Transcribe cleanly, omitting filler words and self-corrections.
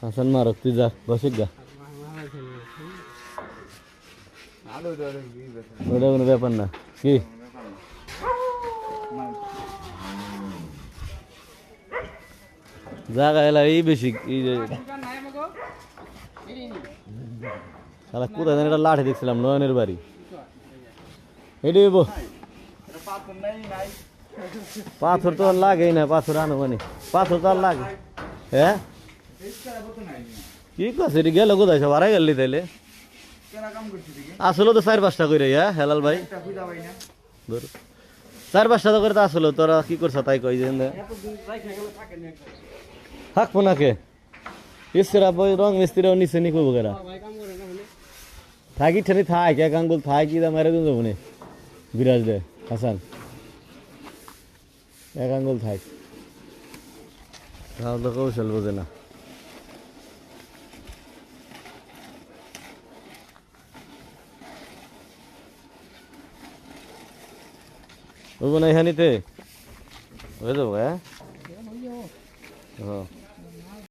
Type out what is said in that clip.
হাসান মারক তুই যা বসে গা, ওটা কোনো ব্যাপার না। কি জায়গা এলা এই বেশি এই যে শালা কোথায় জানি একটা লাঠি দেখছিলাম নয়নের বাড়ি এটি পাথর তো আর লাগেই না, পাথর আনো মানে পাথর তো আর লাগে। হ্যাঁ কি কাছে এটি গেল কোথায় সব আড়াই গেলি তাইলে আসলো তো 4-5টা করে। হ্যাঁ হেলাল ভাই 4-5টা করে তো আসলো, তোরা কি করছ তাই কই যে থাকবো নাকে ইসরা বই রং মিস্ত্রিও নিচে নি কইব কেরা থাকি ঠেনি থাক এক আঙ্গুল থাক কি দা মারে দিন যাবো নে বিরাজ দে হাসান এক আঙ্গুল থাক তাহলে কৌশল বোঝে না। বুঝবো না এখানিতে হয়ে যাবো। হ্যাঁ